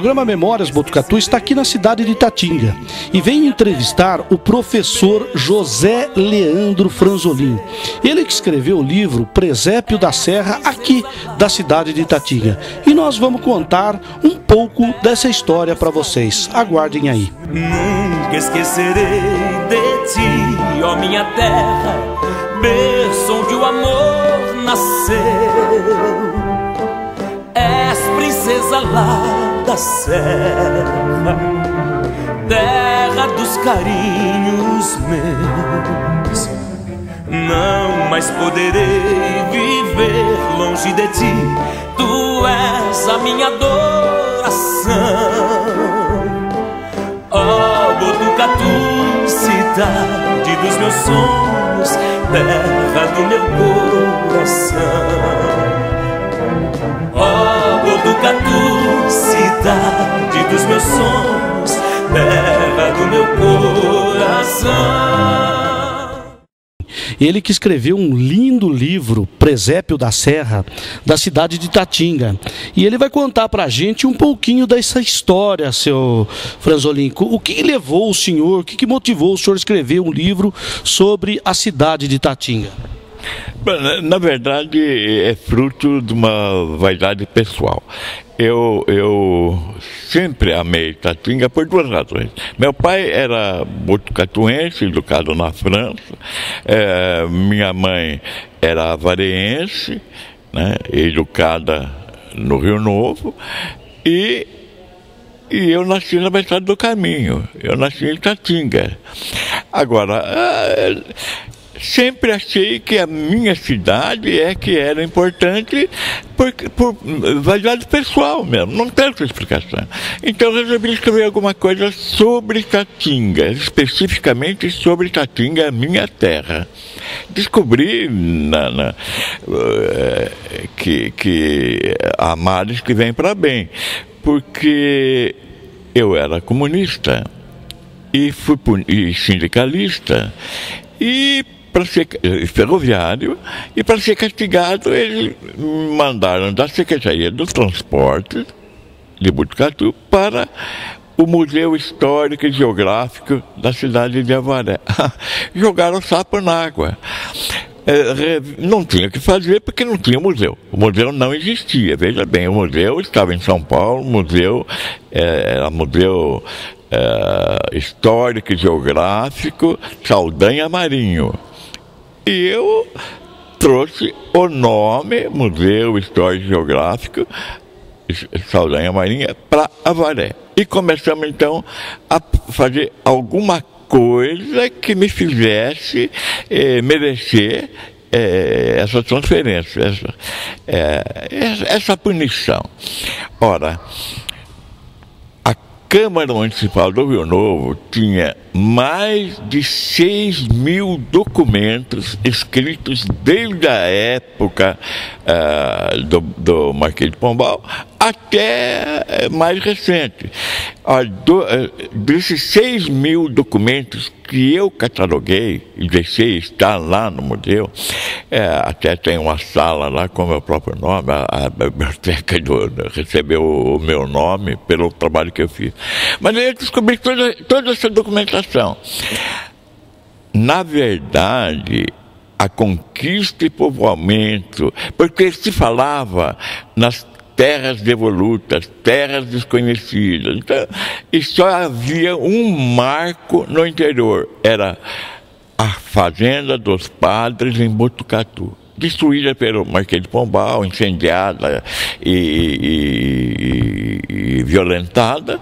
programa Memórias Botucatu está aqui na cidade de Itatinga e venho entrevistar o professor José Leandro Franzolin. Ele que escreveu o livro Presépio da Serra, aqui da cidade de Itatinga. E nós vamos contar um pouco dessa história para vocês. Aguardem aí. Nunca esquecerei de ti, ó minha terra, berço onde o amor nasceu. És princesa lá da serra, terra dos carinhos meus. Não mais poderei viver longe de ti, tu és a minha adoração. Ó Botucatu, cidade dos meus sonhos, terra do meu coração. Ó Botucatu, cidade dos meus sonhos, terra do meu coração. Ele que escreveu um lindo livro, Presépio da Serra, da cidade de Itatinga. E ele vai contar pra gente um pouquinho dessa história, seu Franzolin. O que levou o senhor, o que motivou o senhor a escrever um livro sobre a cidade de Itatinga? Na verdade, é fruto de uma vaidade pessoal. Eu sempre amei Itatinga por duas razões. Meu pai era botucatuense, educado na França. Minha mãe era avareense, né, educada no Rio Novo. E eu nasci na metade do caminho. Eu nasci em Itatinga. Agora, sempre achei que a minha cidade é que era importante por vaidade pessoal mesmo, não tem outra explicação. Então resolvi escrever alguma coisa sobre Itatinga, especificamente sobre Itatinga, a minha terra. Descobri que há males que vêm para bem, porque eu era comunista e fui sindicalista e para ser ferroviário, e para ser castigado eles me mandaram da Secretaria dos Transportes de Botucatu para o Museu Histórico e Geográfico da cidade de Avaré. Jogaram sapo na água. Não tinha o que fazer porque não tinha museu. O museu não existia. Veja bem, o museu estava em São Paulo, o museu era museu Histórico e Geográfico Saldanha Marinho. E eu trouxe o nome Museu Histórico e Geográfico Saldanha Marinha para Avaré. E começamos então a fazer alguma coisa que me fizesse merecer essa transferência, essa punição. Ora, a Câmara Municipal do Rio Novo tinha mais de 6.000 documentos escritos desde a época do Marquês de Pombal até mais recente. Desses 6.000 documentos que eu cataloguei e deixei estar lá no museu, até tem uma sala lá com o meu próprio nome, a biblioteca recebeu o meu nome pelo trabalho que eu fiz. Mas eu descobri toda essa documentação. Na verdade, a conquista e povoamento, porque se falava nas terras devolutas, terras desconhecidas, então, e só havia um marco no interior, era a fazenda dos padres em Botucatu, destruída pelo Marquês de Pombal, incendiada e violentada.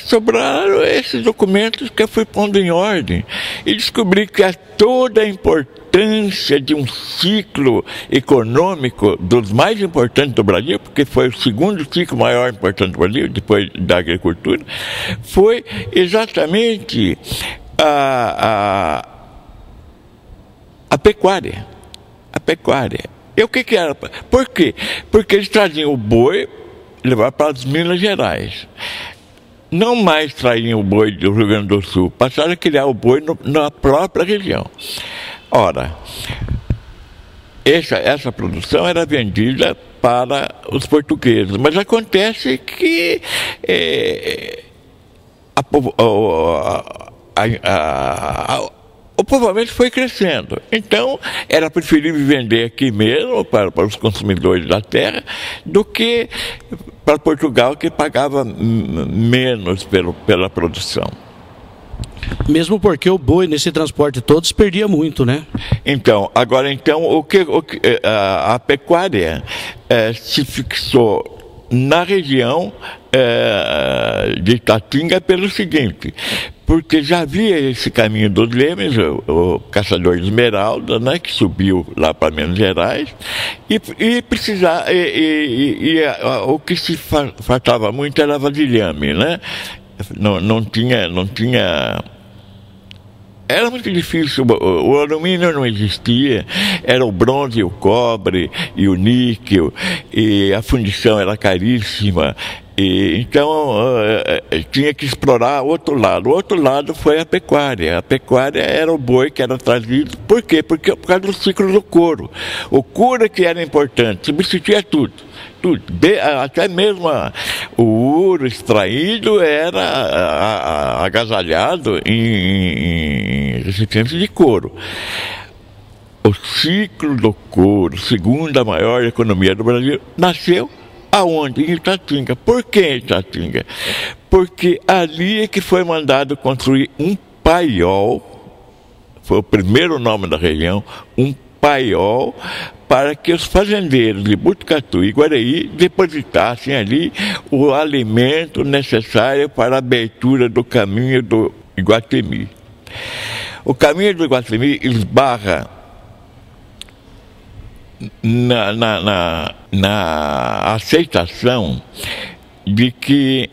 Sobraram esses documentos que eu fui pondo em ordem e descobri que toda a importância de um ciclo econômico dos mais importantes do Brasil, porque foi o segundo ciclo maior importante do Brasil, depois da agricultura, foi exatamente a pecuária. A pecuária. E o que era? Por quê? Porque eles traziam o boi, levavam para as Minas Gerais. Não mais traziam o boi do Rio Grande do Sul, passaram a criar o boi na própria região. Ora, essa produção era vendida para os portugueses. Mas acontece que o povoamento foi crescendo. Então, era preferível vender aqui mesmo para os consumidores da terra do que para Portugal, que pagava menos pela produção. Mesmo porque o boi nesse transporte todo se perdia muito, né? Então, a pecuária se fixou na região de Itatinga pelo seguinte, porque já havia esse caminho dos Lemes, o caçador de esmeralda, né, que subiu lá para Minas Gerais, o que se faltava muito era vasilhame, né? Não tinha. Era muito difícil, o alumínio não existia, era o bronze, o cobre e o níquel, e a fundição era caríssima, então tinha que explorar outro lado. O outro lado foi a pecuária. A pecuária era o boi que era trazido. Por quê? Porque por causa do ciclo do couro. O couro que era importante, substituía tudo. Até mesmo o ouro extraído era agasalhado em recipientes de couro. O ciclo do couro, segunda maior economia do Brasil, nasceu aonde? Em Itatinga. Por que Itatinga? Porque ali é que foi mandado construir um paiol, foi o primeiro nome da região, um paiol, para que os fazendeiros de Botucatu e Guaraí depositassem ali o alimento necessário para a abertura do caminho do Iguatemi. O caminho do Iguatemi esbarra na aceitação de que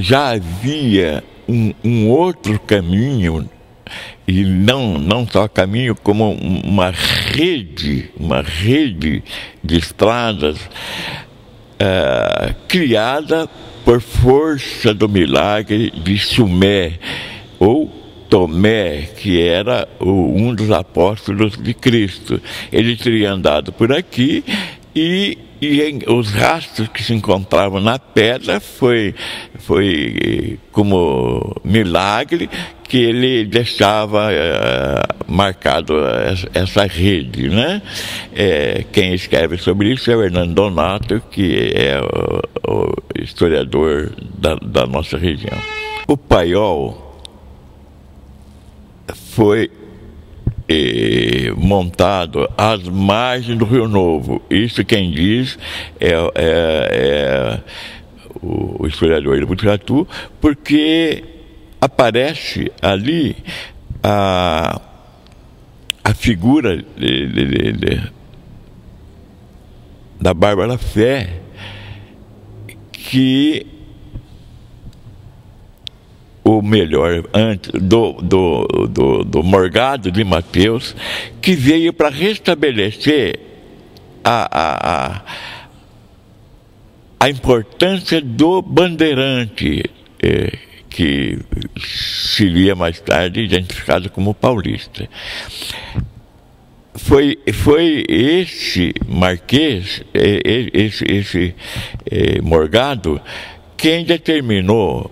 já havia um outro caminho, e não só caminho, como uma rede de estradas criada por força do milagre de Sumé, ou Tomé, que era um dos apóstolos de Cristo. Ele teria andado por aqui e os rastros que se encontravam na pedra foi como milagre que ele deixava marcado essa rede, né? Quem escreve sobre isso é o Hernando Donato, que é o historiador da nossa região. O paiol foi montado às margens do Rio Novo. Isso quem diz é o historiador de Botucatu, porque aparece ali a figura da Bárbara Fé, que ou melhor, antes do Morgado de Mateus, que veio para restabelecer a importância do bandeirante, que seria mais tarde identificado como paulista. Foi esse Marquês, esse Morgado, quem determinou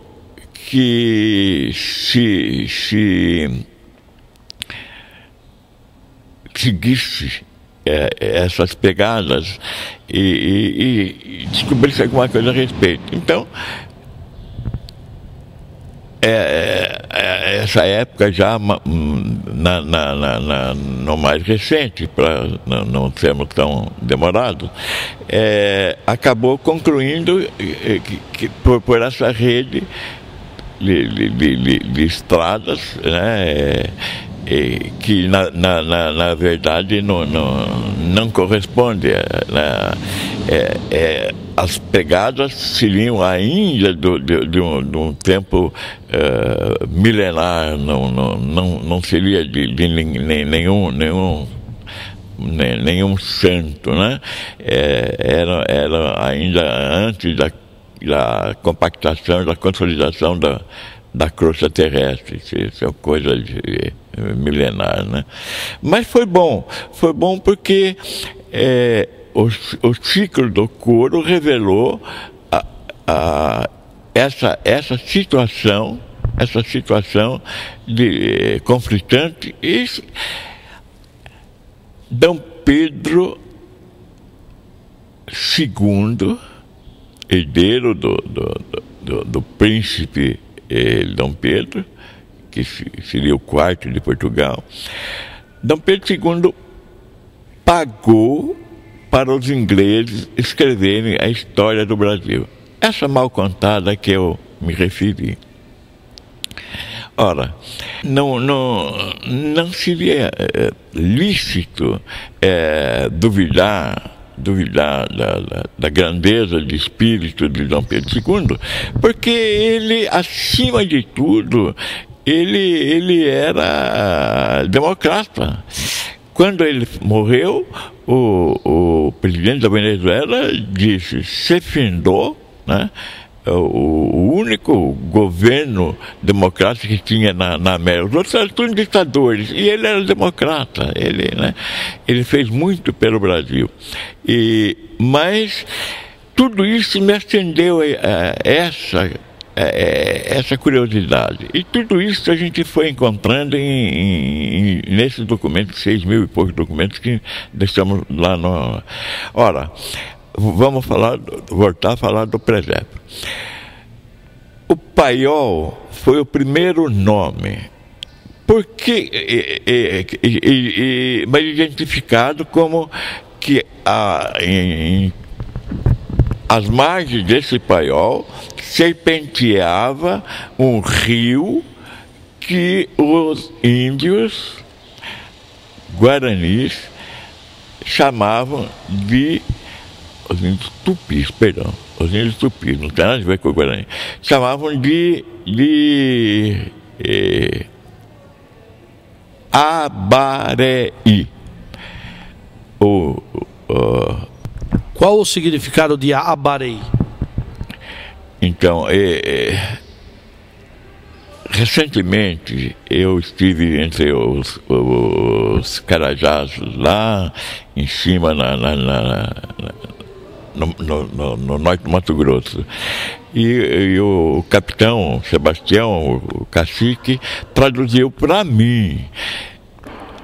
que se seguisse essas pegadas e descobrisse alguma coisa a respeito. Então, essa época já no mais recente, para não sermos tão demorados, acabou concluindo por essa rede de estradas, né, que na verdade não corresponde, né, as pegadas seriam ainda de um tempo milenar, não seria de nenhum santo, né? Era ainda antes da compactação, da consolidação da crosta terrestre. Isso é coisa milenar, né? Mas foi bom porque o ciclo do couro revelou essa situação de conflitante. Isso, Dom Pedro II, herdeiro do príncipe Dom Pedro, que seria o quarto de Portugal, Dom Pedro II pagou para os ingleses escreverem a história do Brasil. Essa mal contada que eu me referi. Ora, não seria lícito duvidar da grandeza de espírito de Dom Pedro II, porque ele, acima de tudo, ele era democrata. Quando ele morreu, o presidente da Venezuela disse, se findou, né, o único governo democrático que tinha na América. Os outros eram todos ditadores, e ele era democrata. Ele fez muito pelo Brasil. Mas tudo isso me acendeu essa curiosidade. E tudo isso a gente foi encontrando nesses documentos, 6.000 e poucos documentos que deixamos lá no... Ora, vamos voltar a falar do presépio. O Paiol foi o primeiro nome, mas identificado como que as margens desse Paiol serpenteava um rio que os índios guaranis chamavam de... Os índios tupis, perdão. Os índios tupis, não tem nada a ver com o Guarani. Chamavam de Abareí. Qual o significado de Abareí? Então, recentemente eu estive entre os Carajás lá em cima no norte do Mato Grosso. E o capitão Sebastião, o cacique, traduziu para mim.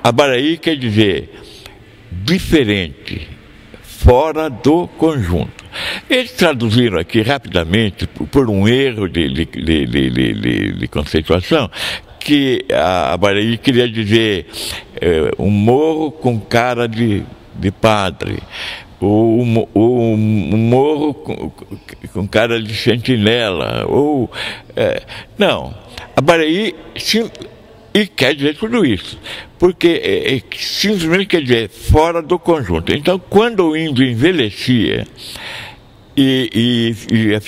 Abareí quer dizer diferente, fora do conjunto. Eles traduziram aqui rapidamente, por um erro de conceituação, que a Abareí queria dizer um morro com cara de padre, ou um morro com cara de sentinela, não, Abareí e quer dizer tudo isso, porque simplesmente quer dizer fora do conjunto. Então, quando o índio envelhecia e ia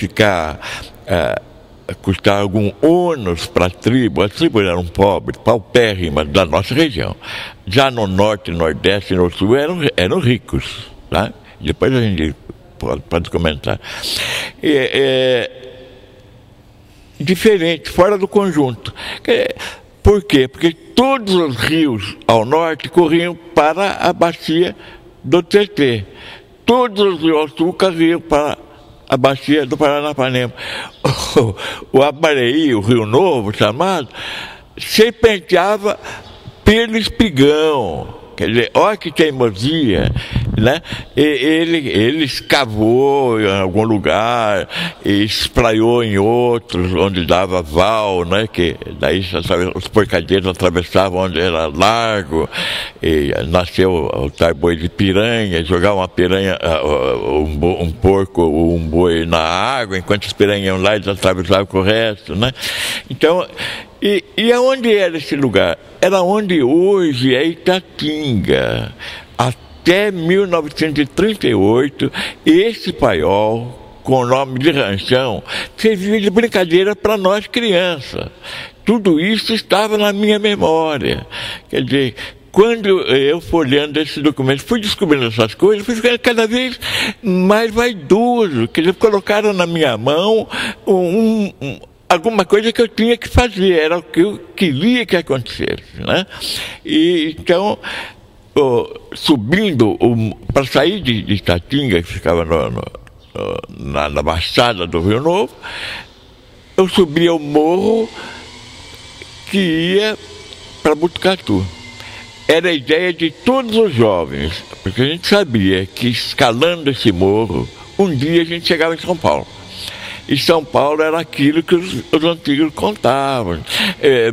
custar algum ônus para as tribos eram pobres, paupérrimas da nossa região. Já no norte, nordeste e no sul eram ricos, tá? Depois a gente pode comentar. Diferente, fora do conjunto. Por quê? Porque todos os rios ao norte corriam para a bacia do Tietê. Todos os rios ao sul corriam para a bacia do Paranapanema. O Abareí, o Rio Novo, chamado, serpenteava pelo Espigão. Quer dizer, olha que teimosia, né? Ele escavou em algum lugar, e espraiou em outros, onde dava val, né? Que daí os porcadeiros atravessavam onde era largo, e nasceu o Tarboi de piranha, jogava uma piranha, um porco ou um boi na água, enquanto os piranhas iam lá, eles atravessavam com o resto, né? Então, e aonde era esse lugar? Era onde hoje é Itatinga. Até 1938, esse Paiol, com o nome de Ranchão, servia de brincadeira para nós crianças. Tudo isso estava na minha memória. Quer dizer, quando eu fui olhando esses documentos, fui descobrindo essas coisas, fui ficando cada vez mais vaidoso. Quer dizer, colocaram na minha mão alguma coisa que eu tinha que fazer, era o que eu queria que acontecesse, né? E então subindo, para sair de Itatinga, que ficava na Baixada do Rio Novo, eu subia o morro que ia para Botucatu. Era a ideia de todos os jovens, porque a gente sabia que escalando esse morro, um dia a gente chegava em São Paulo. E São Paulo era aquilo que os antigos contavam.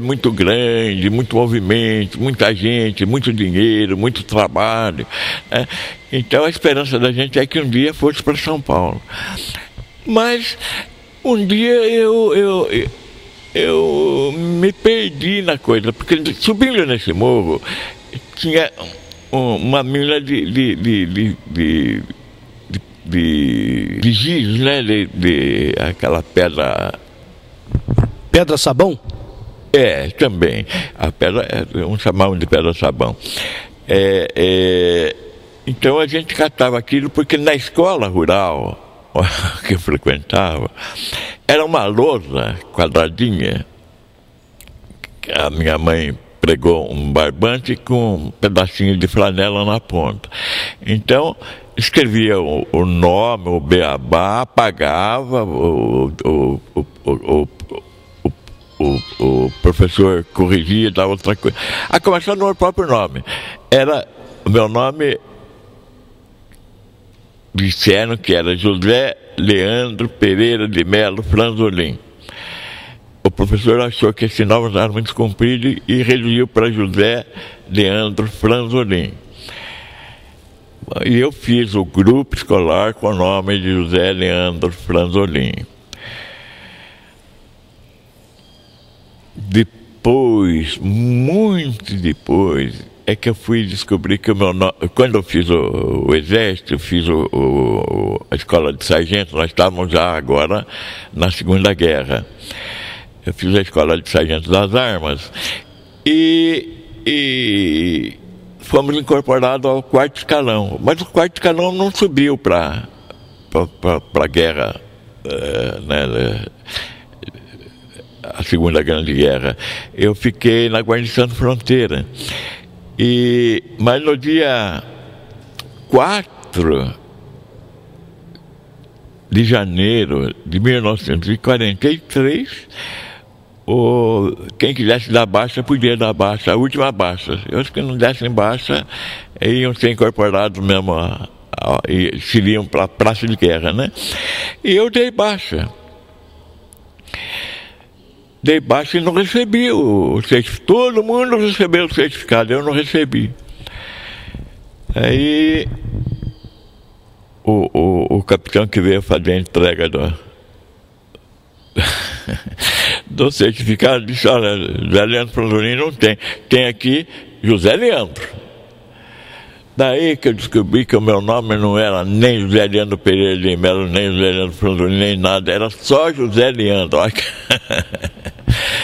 Muito grande, muito movimento, muita gente, muito dinheiro, muito trabalho. Então a esperança da gente é que um dia fosse para São Paulo. Mas um dia eu me perdi na coisa, porque subindo nesse morro tinha uma mina de giz, né? De aquela pedra. Pedra sabão? Também. A pedra, um chamavam de pedra sabão. Então a gente catava aquilo porque na escola rural que eu frequentava era uma lousa quadradinha. A minha mãe pregou um barbante com um pedacinho de flanela na ponta. Então escrevia o nome, o beabá, apagava, o professor corrigia, dava outra coisa. A começar no meu próprio nome. O meu nome, disseram que era José Leandro Pereira de Melo Franzolin. O professor achou que esse nome era muito comprido e reduziu para José Leandro Franzolin. E eu fiz o grupo escolar com o nome de José Leandro Franzolin. Depois, muito depois, é que eu fui descobrir que o meu nome... Quando eu fiz o exército, eu fiz a escola de sargento, nós estávamos já agora na Segunda Guerra. Eu fiz a escola de sargento das armas e fomos incorporados ao 4º escalão. Mas o 4º escalão não subiu para a guerra, né, a Segunda Grande Guerra. Eu fiquei na guarnição de fronteira. Mas no dia 4 de janeiro de 1943, quem quisesse dar baixa, podia dar baixa, a última baixa. Os que não dessem baixa, iam ser incorporados mesmo, e seriam para a praça de guerra, né? E eu dei baixa. Dei baixa e não recebi o certificado. Todo mundo recebeu o certificado, eu não recebi. Aí o capitão que veio fazer a entrega do certificado disse: olha, José Leandro Franzolin não tem. Tem aqui José Leandro. Daí que eu descobri que o meu nome não era nem José Leandro Pereira de Melo, nem José Leandro Franzolin, nem nada, era só José Leandro.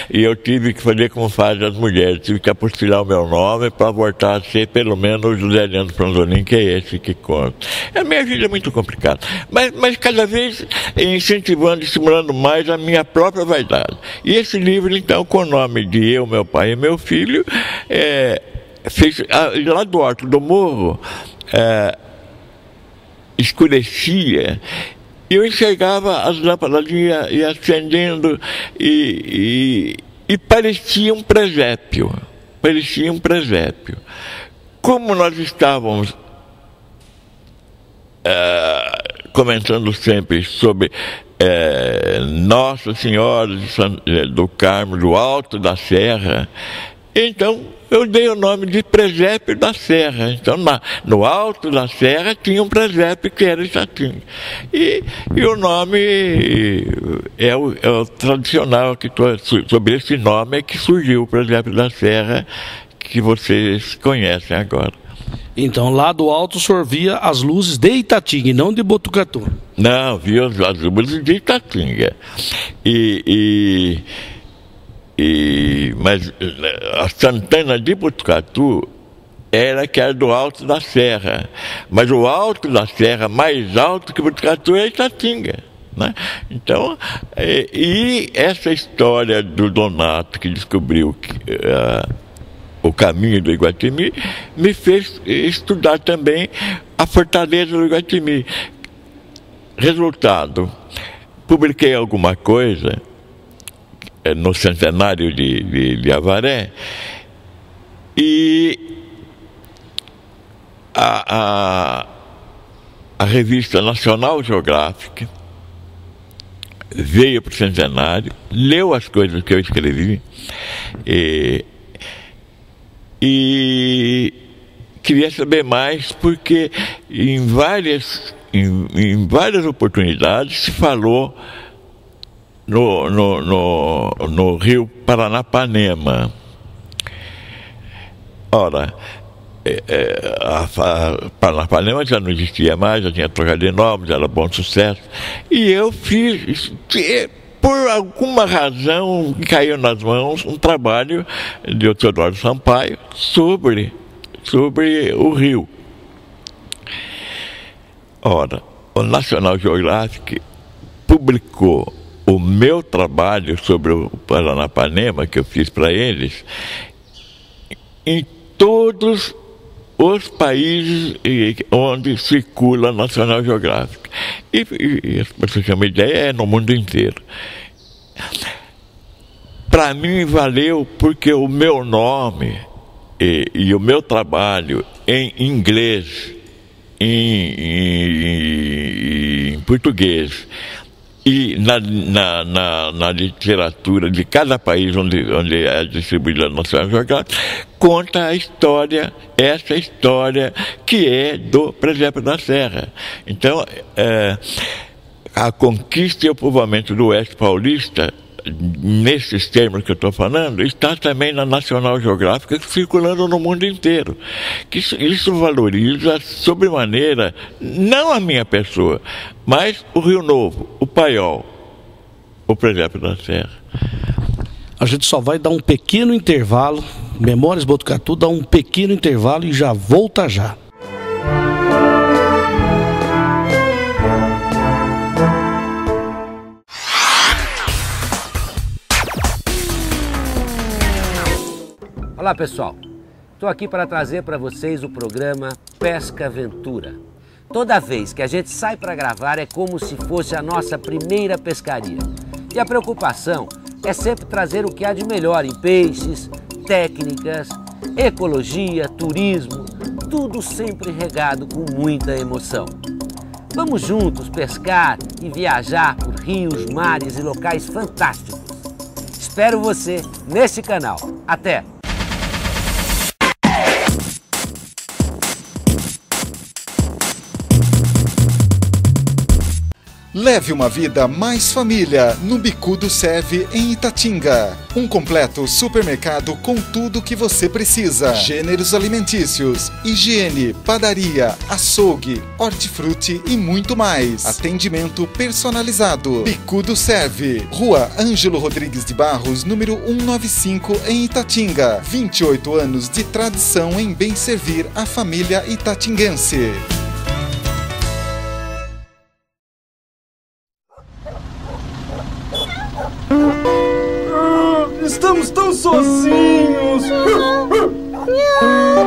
E eu tive que fazer como fazem as mulheres, tive que apostilar o meu nome para voltar a ser pelo menos o José Leandro Franzolin, que é esse que conta. A minha vida é muito complicada, mas cada vez incentivando e estimulando mais a minha própria vaidade. E esse livro, então, com o nome de Eu, Meu Pai e Meu Filho, fez, lá do alto do morro, escurecia, e eu enxergava as lâmpadas e acendendo, e parecia um presépio, Como nós estávamos comentando sempre sobre Nossa Senhora do Carmo, do Alto da Serra, então eu dei o nome de Presépio da Serra. Então no alto da serra tinha um presépio que era Itatinga. E o nome é o tradicional, sobre esse nome é que surgiu o Presépio da Serra, que vocês conhecem agora. Então lá do alto o senhor via as luzes de Itatinga e não de Botucatu? Não, via as luzes de Itatinga. Mas a Santana de Botucatu era do alto da serra. Mas o alto da serra, mais alto que Botucatu, é Itatinga, né? Então, e essa história do Donato, que descobriu O Caminho do Iguatemi, me fez estudar também a Fortaleza do Iguatemi. Resultado, publiquei alguma coisa no centenário de Avaré, e a revista National Geographic veio para o centenário, leu as coisas que eu escrevi e queria saber mais, porque em várias oportunidades se falou no rio Paranapanema. Ora, a Paranapanema já não existia mais, já tinha trocado de nome, já era Bom Sucesso. E eu fiz, por alguma razão, caiu nas mãos um trabalho de Teodoro Sampaio sobre o rio. Ora, o National Geographic publicou o meu trabalho sobre o Paranapanema, que eu fiz para eles, em todos os países onde circula National Geographic. E para você ter uma ideia, é no mundo inteiro. Para mim valeu porque o meu nome e o meu trabalho em inglês, em português e na literatura de cada país onde é distribuída a National Geographic, conta a história, essa história que é do Presépio da Serra. Então, a conquista e o povoamento do Oeste Paulista, nesses termos que eu estou falando, está também na National Geographic, circulando no mundo inteiro. Isso valoriza sobremaneira, não a minha pessoa, mas o Rio Novo, o Paiol, o Presépio da Serra. A gente só vai dar um pequeno intervalo. Memórias Botucatu dá um pequeno intervalo e já volta já. Olá pessoal, estou aqui para trazer para vocês o programa Pesca Aventura. Toda vez que a gente sai para gravar é como se fosse a nossa primeira pescaria. E a preocupação é sempre trazer o que há de melhor em peixes, técnicas, ecologia, turismo, tudo sempre regado com muita emoção. Vamos juntos pescar e viajar por rios, mares e locais fantásticos. Espero você nesse canal. Até! Leve uma vida mais família no Bicudo Serve em Itatinga. Um completo supermercado com tudo que você precisa. Gêneros alimentícios, higiene, padaria, açougue, hortifruti e muito mais. Atendimento personalizado. Bicudo Serve. Rua Ângelo Rodrigues de Barros, número 195 em Itatinga. 28 anos de tradição em bem servir a família itatinguense. Estamos tão sozinhos.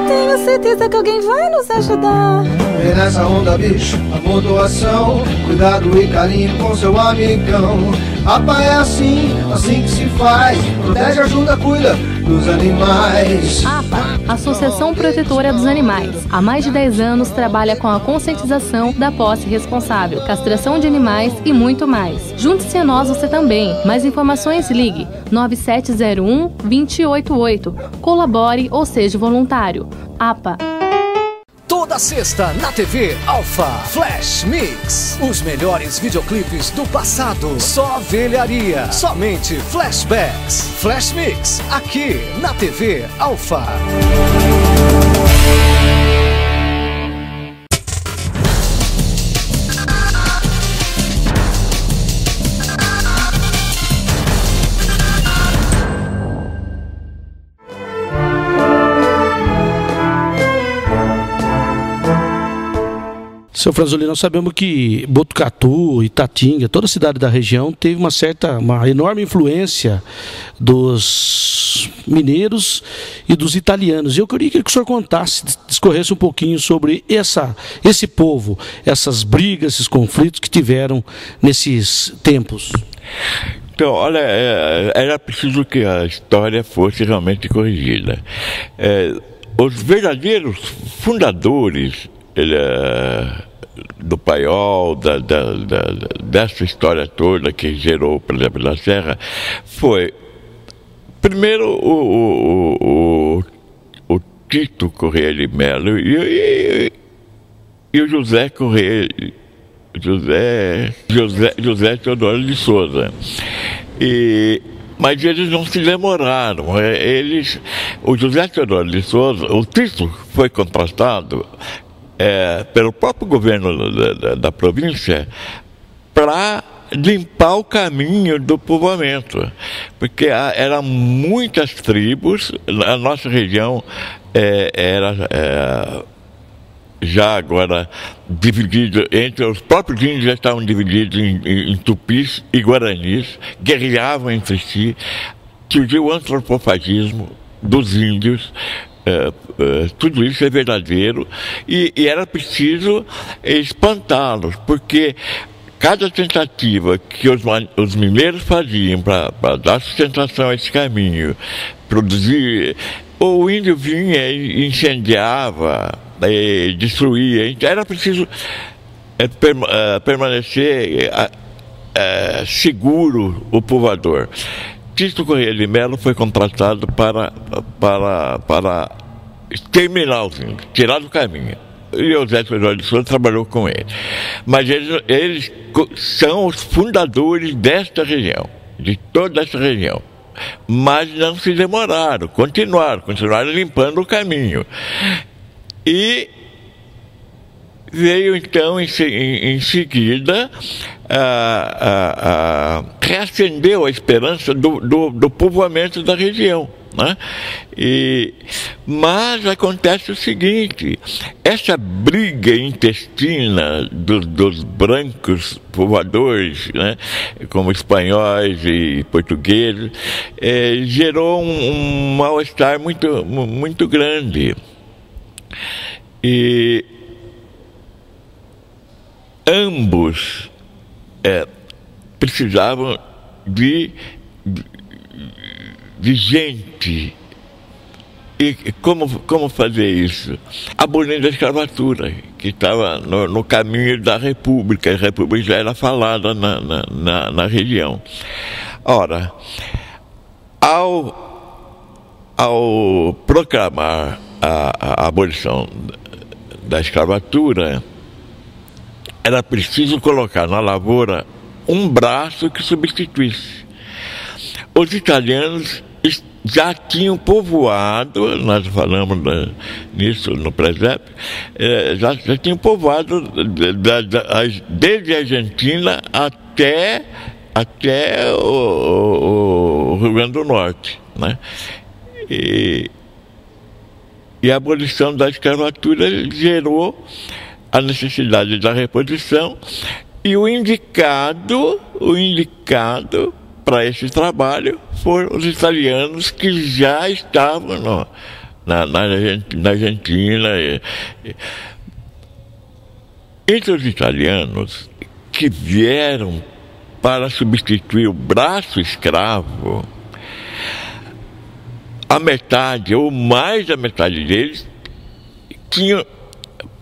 Tenho certeza que alguém vai nos ajudar. E nessa onda, bicho, amor, doação, cuidado e carinho com seu amigão. APA é assim que se faz. Protege, ajuda, cuida dos animais. APA, Associação Protetora dos Animais. Há mais de 10 anos trabalha com a conscientização da posse responsável, castração de animais e muito mais. Junte-se a nós você também. Mais informações, ligue 9701-288. Colabore ou seja voluntário. APA. Toda sexta na TV Alfa, Flash Mix. Os melhores videoclipes do passado. Só velharia. Somente flashbacks. Flash Mix, aqui na TV Alfa. Seu Franzolini, nós sabemos que Botucatu, Itatinga, toda a cidade da região teve uma enorme influência dos mineiros e dos italianos. E eu queria que o senhor contasse, discorresse um pouquinho sobre esse povo, essas brigas, esses conflitos que tiveram nesses tempos. Então, olha, era preciso que a história fosse realmente corrigida. Os verdadeiros fundadores do Paiol, dessa história toda que gerou, por exemplo, da Serra, foi, primeiro, o Tito Corrêa de Melo e o José Corrêa, José Teodoro de Souza. Mas eles não se demoraram. O José Teodoro de Souza, o Tito foi contratado pelo próprio governo da província para limpar o caminho do povoamento, porque eram muitas tribos. A nossa região era já agora dividido entre os próprios índios, já estavam divididos em tupis e guaranis, guerreavam entre si, surgiu o antropofagismo dos índios. Tudo isso é verdadeiro e era preciso espantá-los, porque cada tentativa que os mineiros faziam para dar sustentação a esse caminho, produzir, o índio vinha e incendiava, destruía. Então era preciso permanecer seguro o povoador. Tito Corrêa de Melo foi contratado para exterminar os índios, tirar do caminho. E o José Teodoro de Souza trabalhou com ele. Mas eles são os fundadores desta região, de toda essa região. Mas não se demoraram, continuaram limpando o caminho. E veio então em seguida reacendeu a esperança do povoamento da região, né? Mas acontece o seguinte: essa briga intestina dos brancos povoadores, né, como espanhóis e portugueses, gerou um mal-estar muito grande. E ambos precisavam de gente. E como fazer isso? Abolindo a escravatura, que estava no caminho da República. A República já era falada na região. Ora, ao proclamar a abolição da escravatura, era preciso colocar na lavoura um braço que substituísse. Os italianos já tinham povoado, nós falamos nisso no presépio, já tinham povoado desde a Argentina até o Rio Grande do Norte, né? E a abolição da escravatura gerou a necessidade da reposição, e o indicado para esse trabalho foram os italianos que já estavam na Argentina. Entre os italianos que vieram para substituir o braço escravo, a metade ou mais da metade deles tinham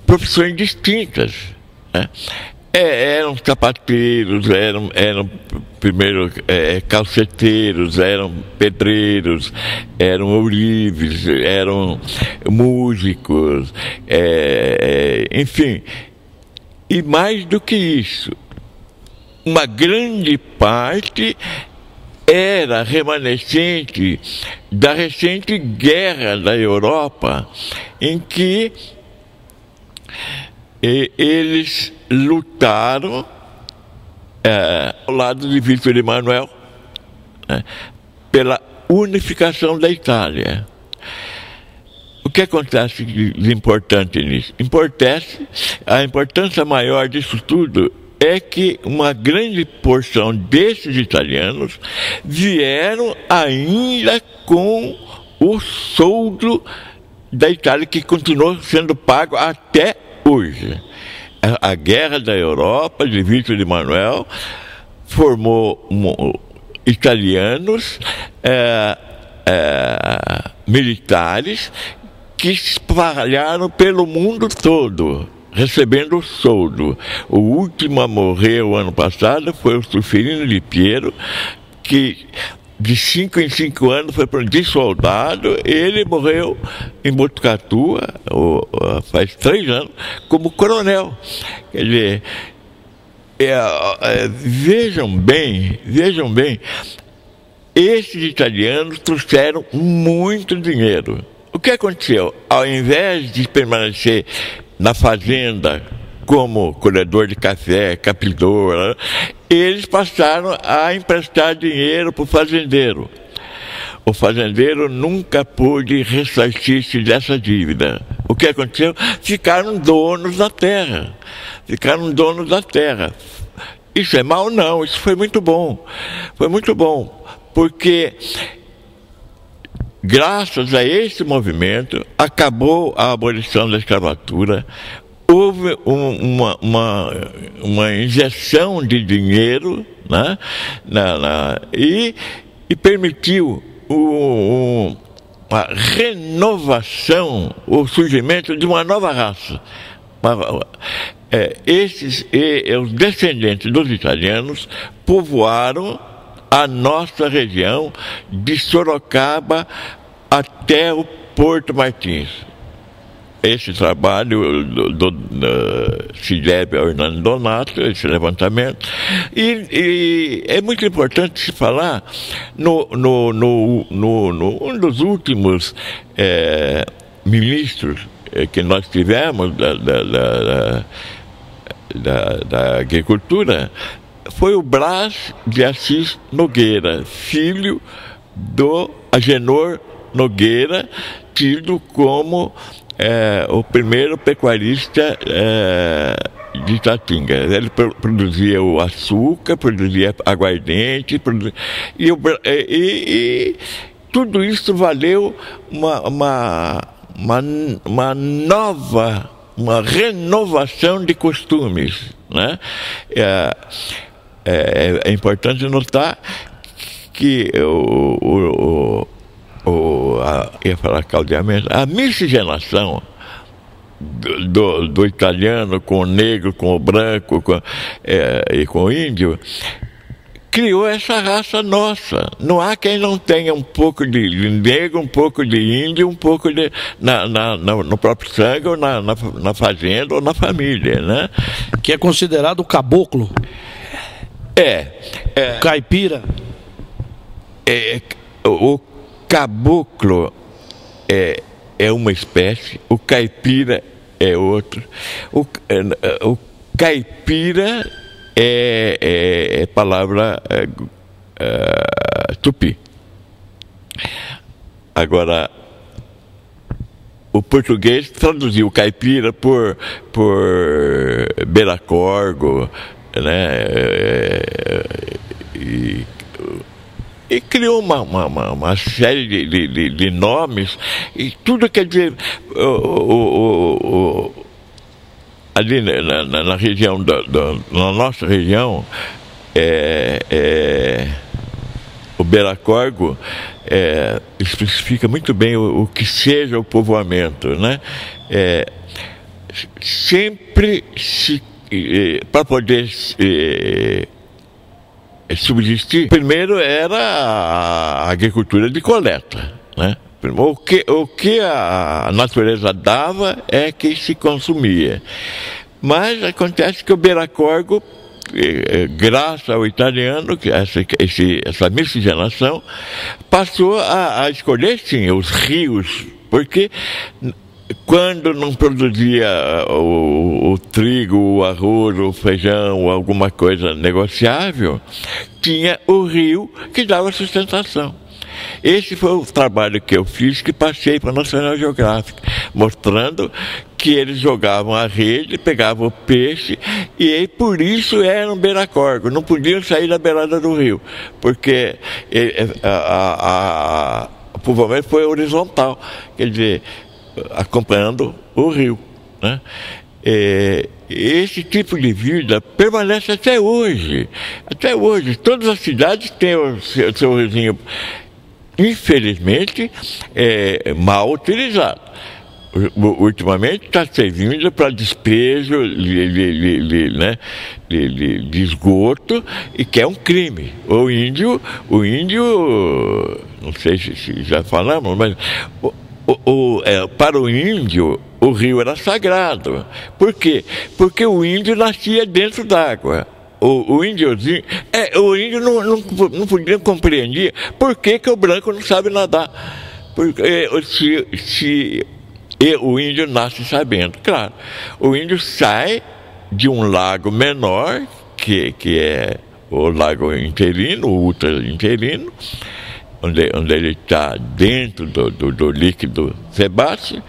profissões distintas, né? Eram sapateiros, eram primeiro calceteiros, eram pedreiros, eram ourives, eram músicos, enfim. E mais do que isso, uma grande parte era remanescente da recente guerra da Europa, em que eles lutaram ao lado de Vítor Emanuel, pela unificação da Itália. o que acontece de importante nisso? A importância maior disso tudo é que uma grande porção desses italianos vieram ainda com o soldo da Itália, que continuou sendo pago até hoje. A guerra da Europa, de Vítor Emanuele, formou italianos militares que espalharam pelo mundo todo, recebendo o soldo. O último a morrer o ano passado foi o Sulfirino Di Piero, que de 5 em 5 anos foi de soldado. Ele morreu em Botucatu faz 3 anos como coronel. Quer dizer, vejam bem, esses italianos trouxeram muito dinheiro. O que aconteceu? Ao invés de permanecer na fazenda como colhedor de café, capidor, eles passaram a emprestar dinheiro para o fazendeiro. O fazendeiro nunca pôde ressarcir-se dessa dívida. O que aconteceu? Ficaram donos da terra. Isso é mal? Não, isso foi muito bom. Porque graças a esse movimento acabou a abolição da escravatura. Houve uma injeção de dinheiro, né, e permitiu uma renovação, o surgimento de uma nova raça. Os descendentes dos italianos povoaram a nossa região de Sorocaba até o Porto Martins. Esse trabalho se deve ao Hernando Donato, esse levantamento, e é muito importante se falar um dos últimos ministros que nós tivemos da agricultura, foi o Brás de Assis Nogueira, filho do Agenor Nogueira, tido como o primeiro pecuarista de Itatinga. Ele produzia o açúcar, produzia aguardente, e tudo isso valeu uma renovação de costumes, né? É importante notar que ia falar caldeamento, a miscigenação do italiano com o negro, com o branco e com o índio criou essa raça nossa. Não há quem não tenha um pouco de negro, um pouco de índio, um pouco no próprio sangue, ou na fazenda, ou na família, né? Que é considerado o caboclo. Caipira. O caboclo é uma espécie, o caipira é outro. O caipira é palavra tupi. Agora, o português traduziu caipira por belacorgo, né? E criou uma série de nomes, e tudo quer dizer, ali na região, na nossa região, o belacorgo especifica muito bem o que seja o povoamento, né? Sempre para poder subsistir, primeiro era a agricultura de coleta, né? O que a natureza dava é que se consumia. Mas acontece que o belacorgo, graças ao italiano, que essa miscigenação, passou a escolher, sim, os rios, porque quando não produzia o trigo, o arroz, o feijão, alguma coisa negociável, tinha o rio que dava sustentação. Esse foi o trabalho que eu fiz, que passei para a National Geographic, mostrando que eles jogavam a rede, pegavam o peixe, e aí, por isso eram beiracorgo, não podiam sair da beirada do rio, porque o povoamento foi horizontal, quer dizer, acompanhando o rio, né? Esse tipo de vida permanece até hoje. Até hoje, todas as cidades têm o seu riozinho, infelizmente, mal utilizado. Ultimamente está servindo para despejo de esgoto, e que é um crime. O índio, não sei se já falamos, mas para o índio o rio era sagrado. Por quê? Porque o índio nascia dentro d'água. O índiozinho, o índio não podia compreender por que o branco não sabe nadar. Porque o índio nasce sabendo. Claro, o índio sai de um lago menor, que é o lago interino, o útero interino, onde ele está dentro do líquido sebáceo.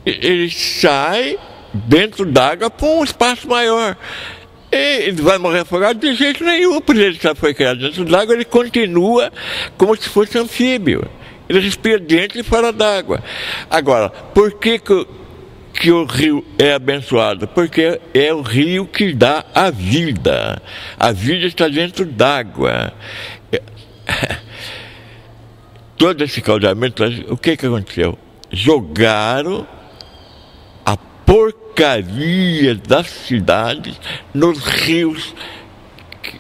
Ele sai dentro d'água para um espaço maior. Ele vai morrer afogado de jeito nenhum, porque ele já foi criado dentro d'água, ele continua como se fosse anfíbio. Ele respira dentro e fora d'água. Agora, por que o rio é abençoado? Porque é o rio que dá a vida. A vida está dentro d'água. Todo esse caudamento, o que aconteceu? Jogaram a porcaria das cidades nos rios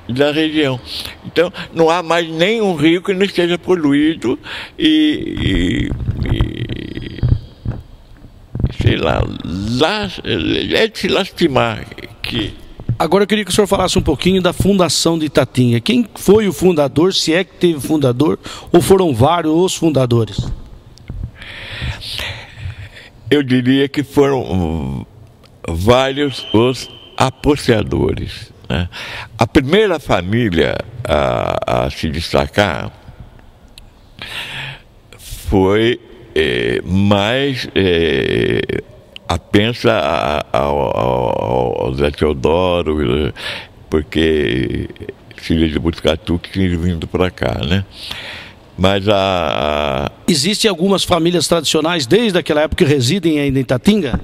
da região. Então, não há mais nenhum rio que não esteja poluído sei lá, é de se lastimar que... Agora eu queria que o senhor falasse um pouquinho da fundação de Itatinga. Quem foi o fundador, se é que teve fundador, ou foram vários os fundadores? Eu diria que foram vários os apoceadores, né? A primeira família a se destacar foi mais apensa ao Zé Teodoro, porque filho de Botucatu que tinha vindo para cá, né? Mas Existem algumas famílias tradicionais desde aquela época que residem ainda em Itatinga?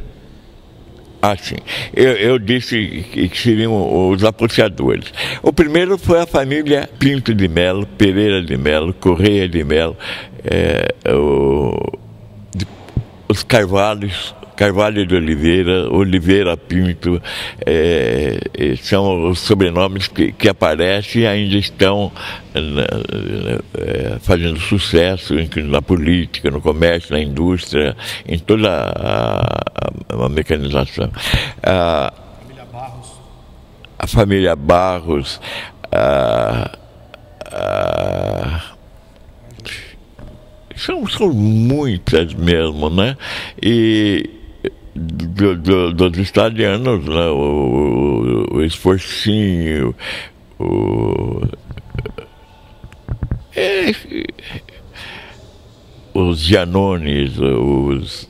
Ah, sim. Eu disse que seriam os apoceadores. O primeiro foi a família Pinto de Melo, Pereira de Melo, Correia de Melo, os Carvalho de Oliveira, Oliveira Pinto, são os sobrenomes que aparecem e ainda estão fazendo sucesso na política, no comércio, na indústria, em toda a mecanização. A família Barros, são muitas mesmo, né? E dos italianos, né? O Esforcinho, os Gianones, os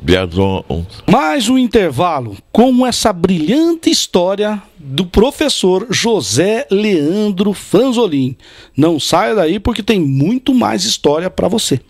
Biazons. Mais um intervalo com essa brilhante história do professor José Leandro Franzolin. Não saia daí porque tem muito mais história para você.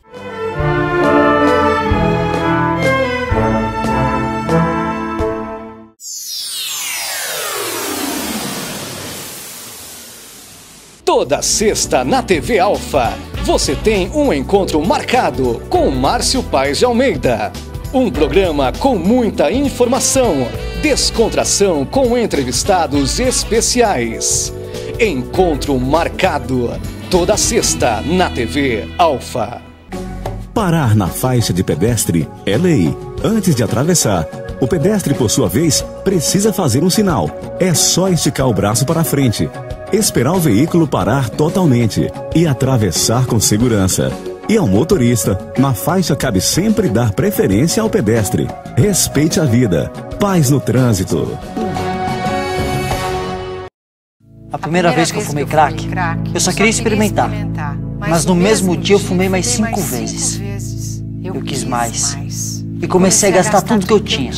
Toda sexta na TV Alfa, você tem um encontro marcado com Márcio Paes de Almeida. Um programa com muita informação, descontração com entrevistados especiais. Encontro marcado, toda sexta na TV Alfa. Parar na faixa de pedestre é lei. Antes de atravessar, o pedestre, por sua vez, precisa fazer um sinal. É só esticar o braço para frente, esperar o veículo parar totalmente e atravessar com segurança. E ao motorista, na faixa cabe sempre dar preferência ao pedestre. Respeite a vida. Paz no trânsito. A primeira vez que eu fumei crack, eu só queria experimentar. Mas no mesmo dia eu fumei mais 5 vezes. Eu quis mais. E comecei a gastar tudo que eu tinha.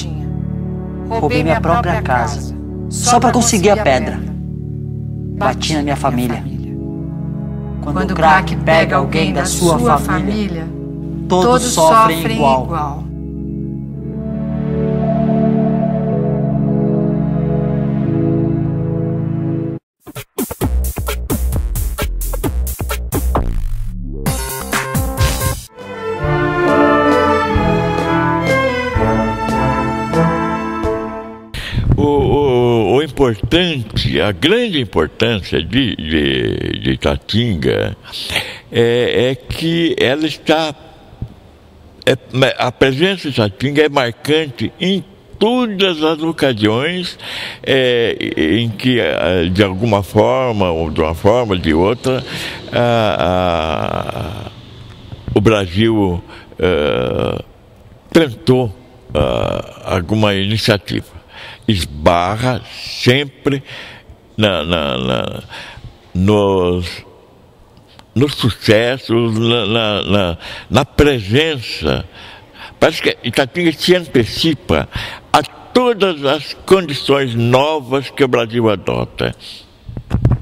Roubei minha própria casa, só para conseguir a pedra. Bati na minha família. Quando o crack pega alguém da sua família, todos sofrem igual. A grande importância de Itatinga é que ela está... a presença de Itatinga é marcante em todas as ocasiões em que, de alguma forma, ou de uma forma ou de outra, o Brasil tentou alguma iniciativa. Esbarra sempre nos sucessos, na presença. Parece que Itatinga se antecipa a todas as condições novas que o Brasil adota.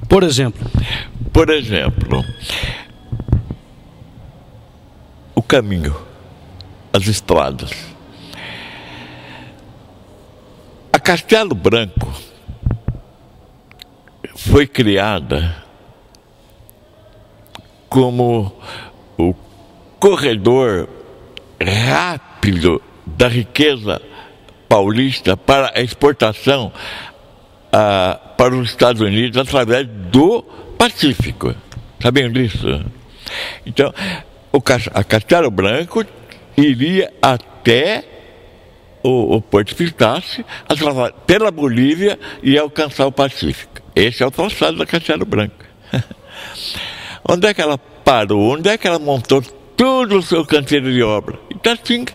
Por exemplo? Por exemplo, o caminho, as estradas. A Castelo Branco foi criada como o corredor rápido da riqueza paulista para a exportação para os Estados Unidos através do Pacífico. Sabiam disso? Então, a Castelo Branco iria até o Porto de Pitácio, pela Bolívia e alcançar o Pacífico. Esse é o traçado da Castelo Branco. Onde é que ela parou? Onde é que ela montou todo o seu canteiro de obra? Itatinga.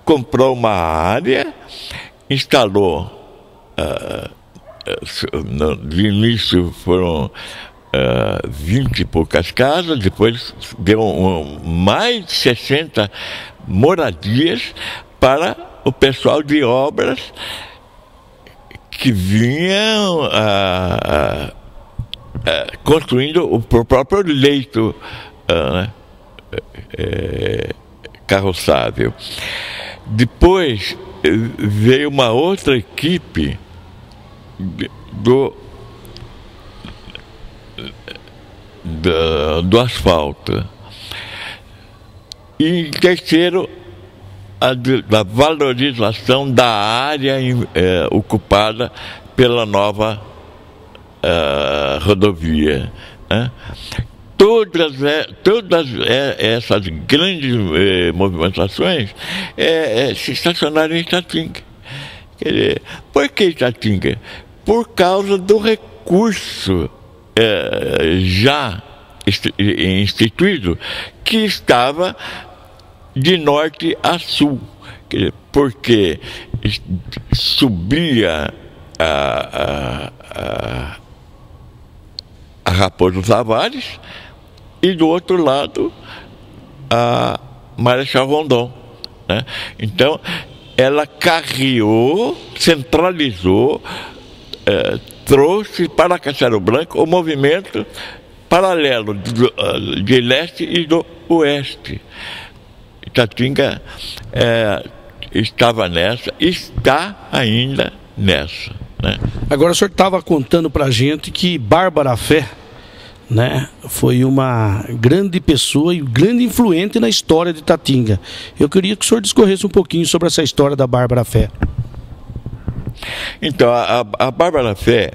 Comprou uma área, instalou, de início foram 20 e poucas casas, depois deu mais de 60 moradias para o pessoal de obras que vinham construindo o próprio leito carroçável. Depois veio uma outra equipe do asfalto. E em terceiro, a valorização da área ocupada pela nova rodovia. Todas essas grandes movimentações se estacionaram em Itatinga. Quer dizer, por que Itatinga? Por causa do recurso já instituído, que estava de norte a sul, porque subia a Raposo Tavares e do outro lado a Marechal Rondon, né? Então ela carreou, centralizou, trouxe para Castelo Branco o movimento paralelo de leste e do oeste. Itatinga estava nessa, está ainda nessa, né? Agora o senhor estava contando para a gente que Bárbara Fé, né, foi uma grande pessoa e grande influente na história de Itatinga. Eu queria que o senhor discorresse um pouquinho sobre essa história da Bárbara Fé. Então, a Bárbara Fé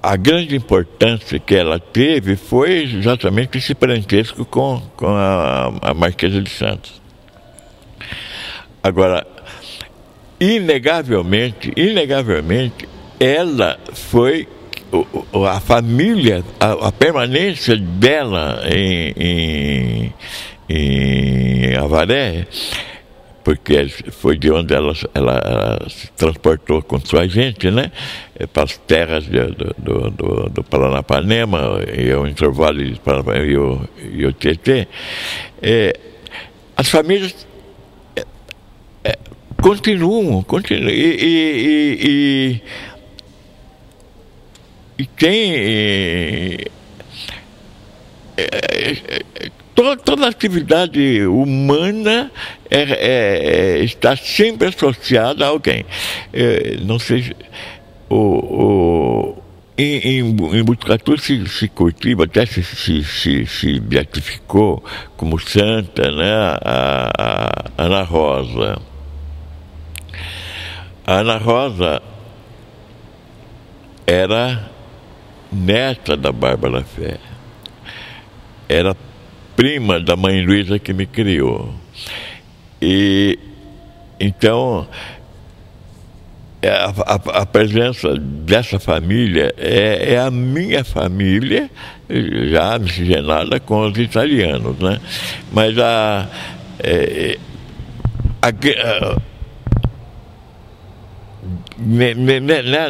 a grande importância que ela teve foi exatamente esse parentesco com a Marquesa de Santos. Agora, inegavelmente, ela foi, a família, a permanência dela em Avaré, porque foi de onde ela se transportou com sua gente, né? Para as terras do Paranapanema, e o intervalo de Paranapanema e o Tietê. As famílias continuam e tem toda a atividade humana está sempre associada a alguém. Não sei, em Botucatu se cultiva, até se beatificou como santa, né, a Ana Rosa. A Ana Rosa era neta da Bárbara Fé, era prima da mãe Luísa que me criou. E então a presença dessa família é a minha família, já miscigenada com os italianos, né? Mas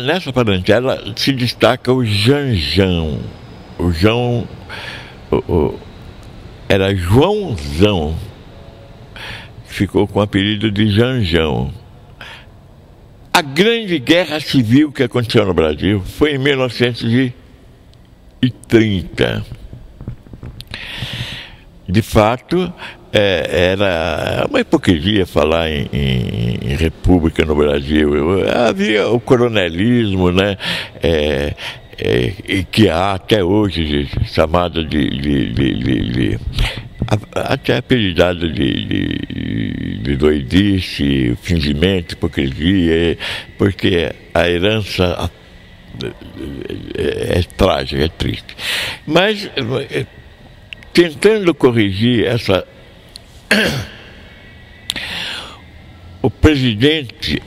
nessa parentela se destaca o Janjão. O João era Joãozão, que ficou com o apelido de Janjão. A grande guerra civil que aconteceu no Brasil foi em 1930. De fato, era uma hipocrisia falar em república no Brasil. Havia o coronelismo, né? Que há até hoje chamada até apelidada de doidice, fingimento, hipocrisia, porque a herança é trágica, é triste. Mas tentando corrigir essa, o presidente,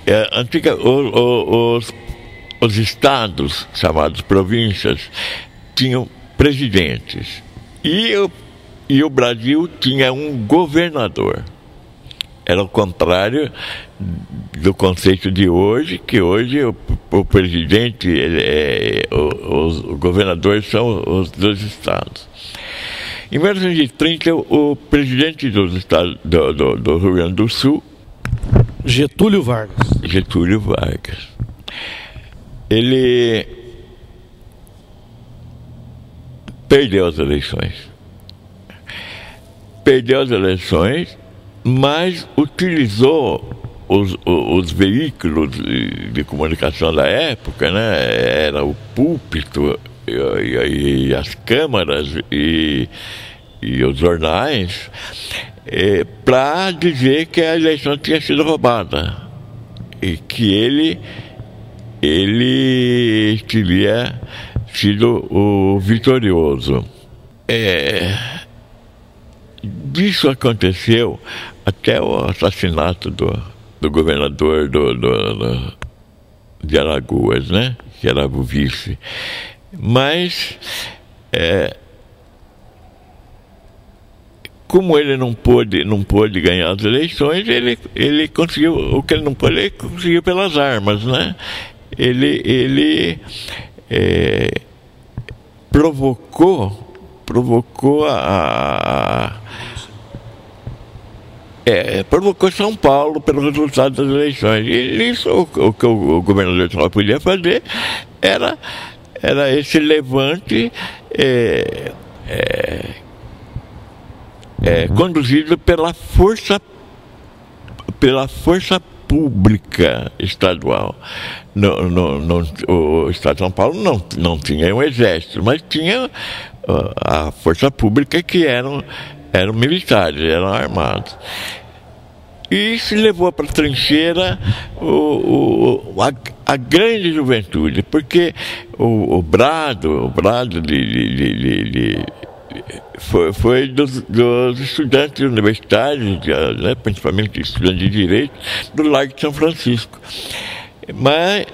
os estados, chamados províncias, tinham presidentes. E o Brasil tinha um governador. Era o contrário do conceito de hoje, que hoje o presidente, os governadores são os dos estados. Em 1930, o presidente dos estados do Rio Grande do Sul, Getúlio Vargas, ele perdeu as eleições, mas utilizou os veículos de comunicação da época, né? Era o púlpito e as câmaras e os jornais, para dizer que a eleição tinha sido roubada e que ele teria sido o vitorioso. Disso aconteceu até o assassinato do governador de Alagoas, né? Que era o vice. Mas como ele não pôde ganhar as eleições, ele conseguiu o que ele não pôde, ele conseguiu pelas armas, né? Ele provocou São Paulo pelo resultado das eleições. E isso, o que o governador só podia fazer era esse levante conduzido pela força pública estadual. O Estado de São Paulo não tinha um exército, mas tinha a força pública, que eram militares, eram armados. E se levou para a trincheira a grande juventude, porque o brado foi dos estudantes universitários, né, principalmente estudantes de Direito, do Largo de São Francisco. Mas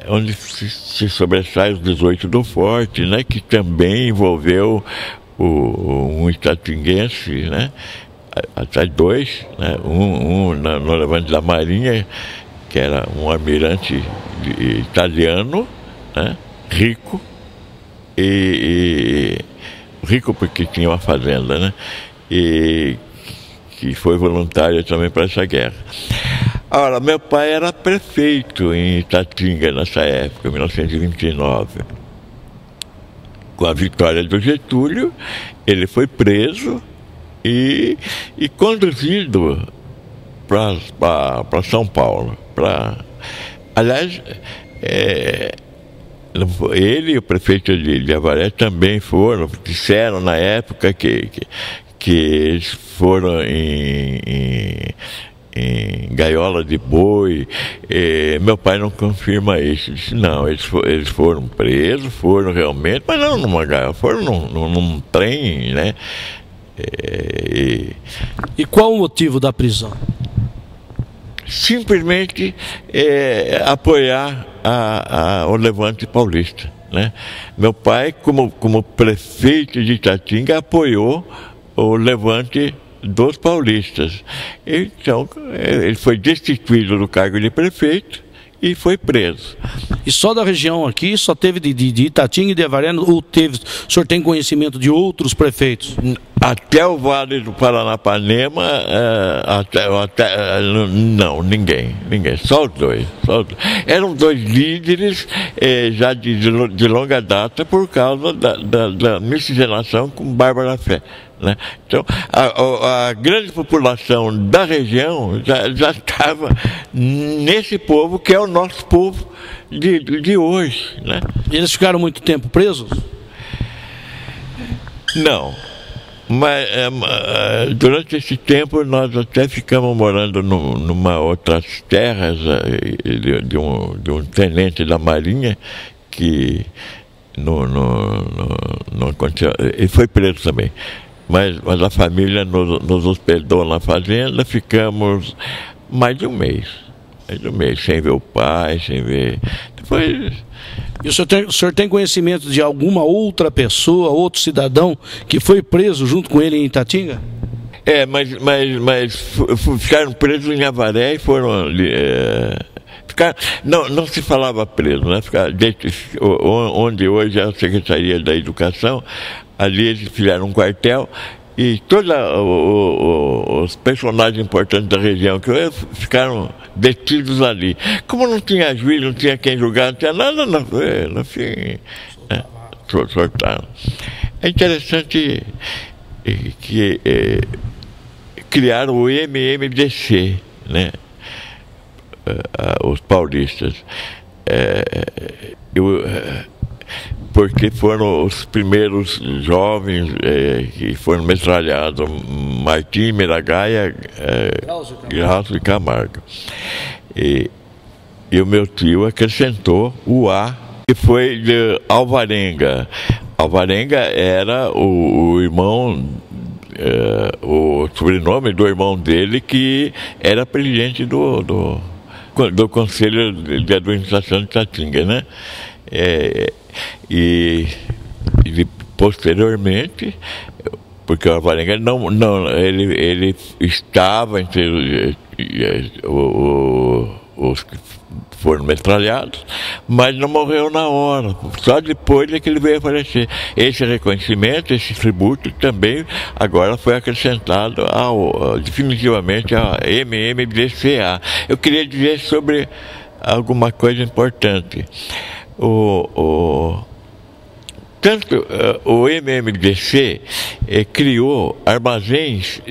onde se sobressai os 18 do Forte, né, que também envolveu um itatinguense, né, até 2, né? Um no levante da Marinha, que era um almirante italiano, né? Rico, e rico porque tinha uma fazenda, né? E que foi voluntário também para essa guerra. Ora, meu pai era prefeito em Itatinga nessa época, 1929. Com a vitória do Getúlio, ele foi preso e conduzido para São Paulo. Aliás, ele e o prefeito de Avaré também foram, disseram na época que eles foram em gaiola de boi. Meu pai não confirma isso. Disse, não, eles foram presos, foram realmente, mas não numa gaiola, foram num trem, né? E qual o motivo da prisão? Simplesmente apoiar o Levante Paulista, né? Meu pai, como prefeito de Itatinga, apoiou o Levante dos paulistas. Então, ele foi destituído do cargo de prefeito e foi preso. E só da região aqui, só teve de Itatinga e de Avaré, ou teve, o senhor tem conhecimento de outros prefeitos? Até o Vale do Paranapanema, não, ninguém, só os dois. Eram 2 líderes já de longa data por causa da miscigenação com Bárbara Fé, né? Então, a grande população da região já estava nesse povo que é o nosso povo de hoje, né? E eles ficaram muito tempo presos? Não. Mas durante esse tempo nós até ficamos morando numa outras terras de um tenente da Marinha que não aconteceu. Ele foi preso também. Mas a família nos hospedou na fazenda, ficamos mais de um mês, sem ver o pai, sem ver. Depois. E o senhor tem conhecimento de alguma outra pessoa, outro cidadão, que foi preso junto com ele em Itatinga? Mas ficaram presos em Avaré e foram ali. Não se falava preso, né? Onde hoje é a Secretaria da Educação, ali eles fizeram um quartel e todos os personagens importantes da região que ficaram detidos ali. Como não tinha juiz, não tinha quem julgar, não tinha nada, no fim, soltaram. É interessante que criaram o MMDC, né? Os paulistas. Porque foram os primeiros jovens que foram metralhados, Martim, Miragaia, Graço e Camargo. E o meu tio acrescentou o A, que foi de Alvarenga. Alvarenga era o irmão, o sobrenome do irmão dele, que era presidente do Conselho de Administração de Itatinga, né? E posteriormente, porque o Alvarenga ele estava entre os que foram metralhados, mas não morreu na hora. Só depois é que ele veio aparecer. Esse reconhecimento, esse tributo também agora foi acrescentado definitivamente ao MMDCA. Eu queria dizer sobre alguma coisa importante. Tanto o MMDC criou armazéns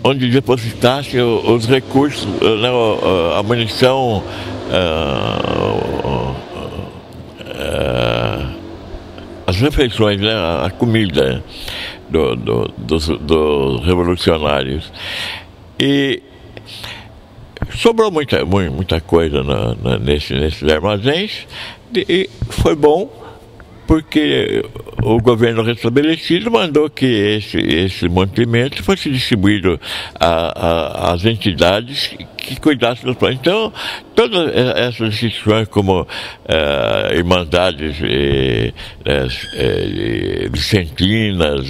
onde depositasse os recursos, a munição, as refeições, né, a comida dos revolucionários. E sobrou muita coisa nesses armazéns, e foi bom porque o governo restabelecido mandou que esse mantimento fosse distribuído às entidades que cuidassem dos planos. Então, todas essas instituições como Irmandades Vicentinas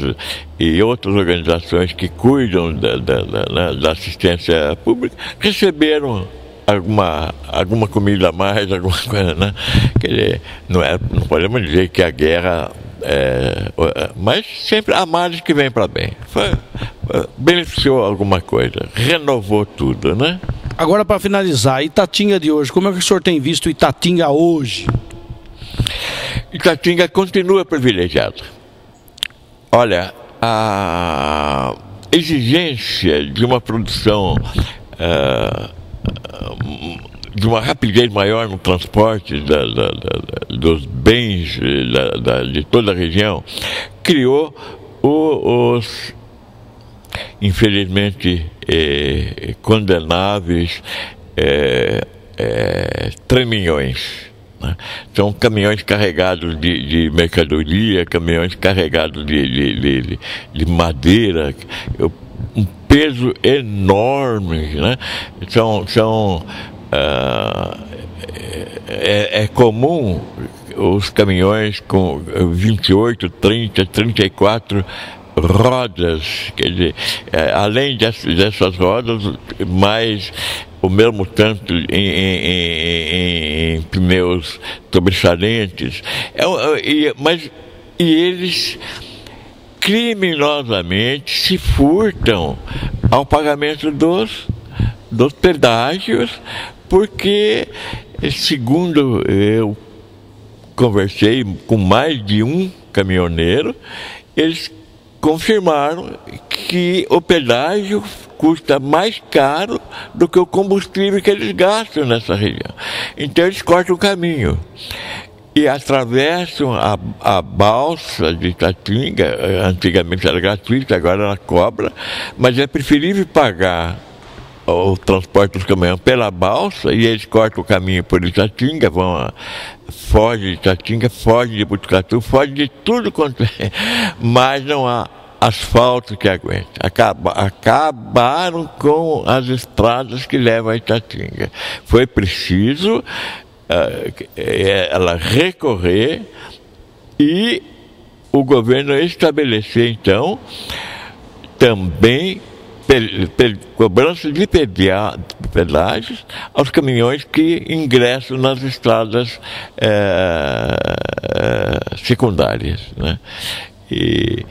e outras organizações que cuidam da assistência pública receberam alguma comida a mais, alguma coisa, né? Quer dizer, não podemos dizer que a guerra mas sempre há males que vem para bem. Beneficiou alguma coisa, renovou tudo, né? Agora, para finalizar, Itatinga de hoje, como é que o senhor tem visto Itatinga hoje? Itatinga continua privilegiada. Olha, a exigência de uma produção de uma rapidez maior no transporte dos bens de toda a região, criou os infelizmente condenáveis treminhões. São caminhões carregados de mercadoria, caminhões carregados de madeira, um peso enorme, né? É comum os caminhões com 28, 30, 34 rodas, quer dizer, além dessas rodas, mais o mesmo tanto em pneus sobressalentes. E eles criminosamente se furtam ao pagamento dos pedágios, porque, segundo eu conversei com mais de um caminhoneiro, eles confirmaram que o pedágio custa mais caro do que o combustível que eles gastam nessa região. Então eles cortam o caminho e atravessam a balsa de Itatinga. Antigamente era gratuita, agora ela cobra, mas é preferível pagar o transporte dos caminhões pela balsa, e eles cortam o caminho por Itatinga, foge de Itatinga, foge de Botucatu, foge de tudo quanto é, mas não há asfalto que aguente. Acabaram com as estradas que levam a Itatinga. Foi preciso ela recorrer e o governo estabelecer, então, também cobrança de pedágios aos caminhões que ingressam nas estradas secundárias, né? E,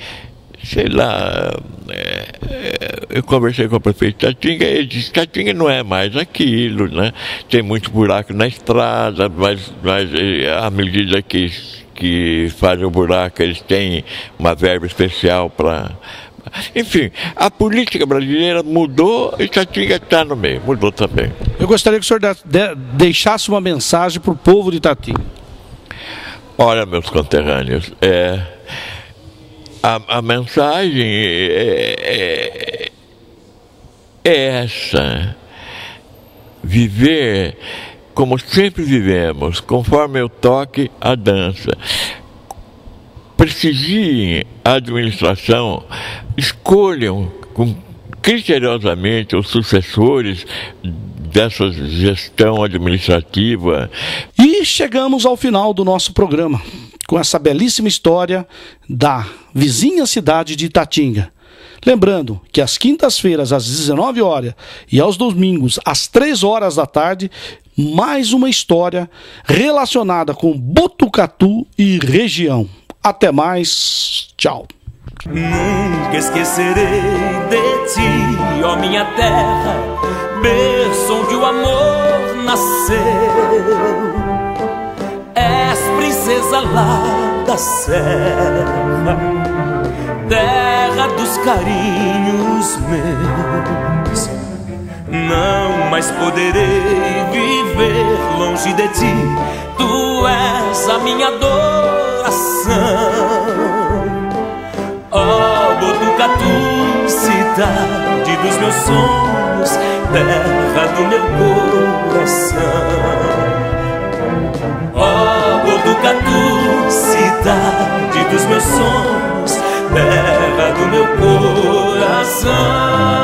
sei lá, eu conversei com o prefeito de Itatinga, ele disse que Itatinga não é mais aquilo, né? Tem muito buraco na estrada, mas à medida que fazem o buraco, eles têm uma verba especial para... Enfim, a política brasileira mudou e Itatinga está no meio, mudou também. Eu gostaria que o senhor deixasse uma mensagem para o povo de Itatinga. Olha, meus conterrâneos, a mensagem é essa: viver como sempre vivemos, conforme eu toque a dança. Prestigiem a administração, escolham criteriosamente os sucessores dessa gestão administrativa. E chegamos ao final do nosso programa, com essa belíssima história da vizinha cidade de Itatinga. Lembrando que às quintas-feiras, às 19 horas, e aos domingos, às 3 horas da tarde, mais uma história relacionada com Botucatu e região. Até mais, tchau. Nunca esquecerei de ti, ó minha terra, berço onde o amor nasceu. És princesa lá da serra, terra dos carinhos meus. Não mais poderei viver longe de ti, tu és a minha adoração. Ó Botucatu, cidade dos meus sonhos, terra do meu coração. Ó Botucatu, cidade dos meus sonhos, terra do meu coração.